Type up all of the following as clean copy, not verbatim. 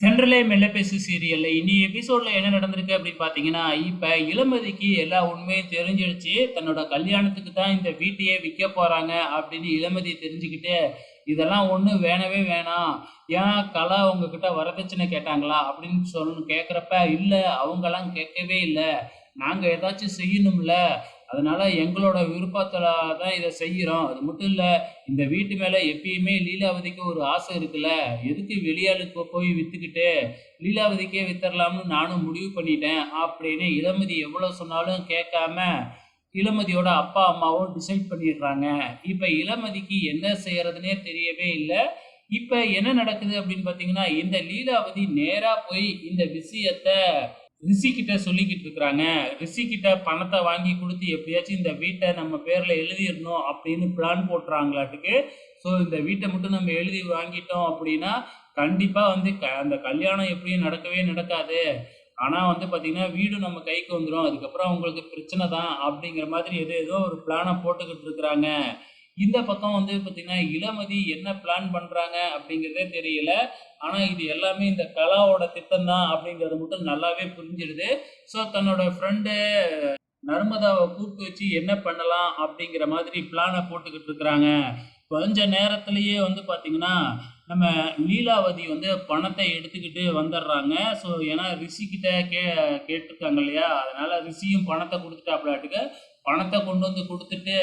தென்றலே மெல்ல பேசு சீரியல்ல இனி எபிசோட்ல என்ன நடந்திருக்கு அப்படின்னு பாத்தீங்கன்னா, இப்ப இளமதிக்கு எல்லா உண்மையும் தெரிஞ்சிடுச்சு. தன்னோட கல்யாணத்துக்கு தான் இந்த வீட்டையே விற்க போறாங்க அப்படின்னு இளமதி தெரிஞ்சுக்கிட்டு, இதெல்லாம் ஒண்ணும் வேணவே வேணாம். ஏன் கலா உங்ககிட்ட வரதட்சணை கேட்டாங்களா? அப்படின்னு கேட்கிறப்ப, இல்ல அவங்கலாம் கேட்கவே இல்ல. நாங்க ஏதாச்சும் செய்யணும்ல. அதனால எங்களோட விருப்பத்துல தான் இத செய்றோம். அது மட்டும் இல்ல, இந்த வீட்டு மேல எப்பயுமே லீலாவதிக்கு ஒரு ஆசை இருக்குல்ல. எதுக்கு வெளியாளுக்கு போய் வித்துக்கிட்டு, லீலாவதிக்கே வித்தரலாம்னு நானும் முடிவு பண்ணிட்டேன். அப்படின்னு இளமதி எவ்வளவு சொன்னாலும் கேட்காம, இளமதியோட அப்பா, அம்மாவும் டிசைட் பண்ணிடுறாங்க. இப்ப இளமதிக்கு என்ன செய்யறதுன்னே தெரியவே இல்ல. இப்ப என்ன நடக்குது அப்படின்னு பார்த்தீங்கன்னா, இந்த லீலாவதி நேரா போய் இந்த விஷயத்த ரிஷி கிட்ட சொல்லிக்கிட்டு இருக்கிறாங்க. ரிஷி கிட்ட பணத்த வாங்கி குடுத்து எப்படியாச்சும் இந்த வீட்ட நம்ம பேர்ல எழுதிறணும் அப்படின்னு பிளான் போட்டுறாங்களாட்டுக்கு. ஸோ இந்த வீட்ட மட்டும் நம்ம எழுதி வாங்கிட்டோம் அப்படின்னா, கண்டிப்பா வந்து அந்த கல்யாணம் எப்படியும் நடக்கவே நடக்காது. ஆனா வந்து பார்த்தீங்கன்னா, வீடும் நம்ம கைக்கு வந்துரும். அதுக்கப்புறம் அவங்களுக்கு பிரச்சனை தான் அப்படிங்கிற மாதிரி ஏதோ ஒரு பிளான போட்டுக்கிட்டு இருக்கிறாங்க. இந்த பக்கம் வந்து பார்த்தீங்கன்னா, இளமதி என்ன பிளான் பண்றாங்க அப்படிங்கிறதே தெரியல. ஆனா இது எல்லாமே இந்த கலாவோட திட்டம் தான் அப்படிங்கிறது மட்டும் நல்லாவே புரிஞ்சிடுது. ஸோ தன்னோட ஃப்ரெண்டு நர்மதாவ கூப்பிட்டு வச்சு என்ன பண்ணலாம் அப்படிங்கிற மாதிரி பிளான போட்டுக்கிட்டு இருக்கிறாங்க. கொஞ்ச நேரத்திலேயே வந்து பார்த்தீங்கன்னா, நம்ம லீலாவதி வந்து பணத்த எடுத்துக்கிட்டு வந்துடுறாங்க. ஸோ ஏன்னா ரிஷி கிட்ட கேட்டுருக்காங்க இல்லையா? அதனால ரிஷியும் பணத்த குடுத்துட்டாப்ளாட்டுக்கு. பணத்த கொண்டு வந்து குடுத்துட்டு,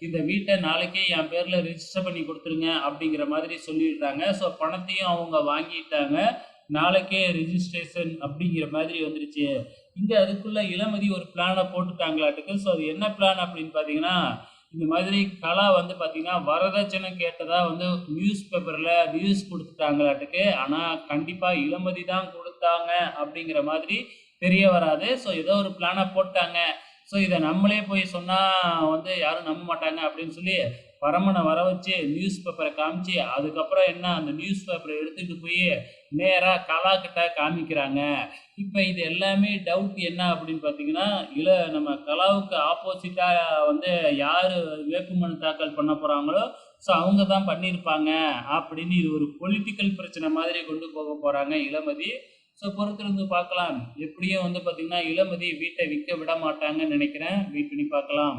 இந்த வீட்ட நாளைக்கே என் பேர்ல ரிஜிஸ்டர் பண்ணி குடுத்துருங்க அப்படிங்கிற மாதிரி சொல்லிடுறாங்க. ஸோ பணத்தையும் அவங்க வாங்கிட்டாங்க. நாளைக்கே ரிஜிஸ்ட்ரேஷன் அப்படிங்கிற மாதிரி வந்துருச்சு. இங்க அதுக்குள்ள இளமதி ஒரு பிளான போட்டுட்டாங்களாட்டுக்கு. ஸோ அது என்ன பிளான் அப்படின்னு பார்த்தீங்கன்னா, இந்த மாதிரி கலா வந்து பார்த்தீங்கன்னா, வரதட்சணை கேட்டதா வந்து நியூஸ் பேப்பர்ல நியூஸ் குடுத்துட்டாங்களாட்டுக்கு. ஆனா கண்டிப்பா இளமதி தான் குடுத்தாங்க அப்படிங்கிற மாதிரி தெரிய வராது. ஸோ ஏதோ ஒரு பிளான போட்டாங்க. ஸோ இத நம்மளே போய் சொன்னா வந்து யாரும் நம்ப மாட்டாங்க அப்படின்னு சொல்லி, பரமன வர வச்சு நியூஸ் பேப்பர காமிச்சு, அதுக்கப்புறம் என்ன அந்த நியூஸ் பேப்பர எடுத்துட்டு போயி நேரா கலா கிட்ட காமிக்கிறாங்க. இப்ப இது எல்லாமே டவுட் என்ன அப்படின்னு பார்த்தீங்கன்னா, நம்ம கலாவுக்கு ஆப்போசிட்டா வந்து யாரு வேட்புமனு தாக்கல் பண்ண போறாங்களோ, ஸோ அவங்க தான் பண்ணியிருப்பாங்க அப்படின்னு இது ஒரு பொலிட்டிக்கல் பிரச்சனை மாதிரி கொண்டு போக போறாங்க இளமதி. ஸோ பொறுத்திருந்து பார்க்கலாம். எப்படியும் வந்து பார்த்தீங்கன்னா, இளமதி வீட்ட விக்க விட மாட்டாங்கன்னு நினைக்கிறேன். வெயிட் பண்ணி பார்க்கலாம்.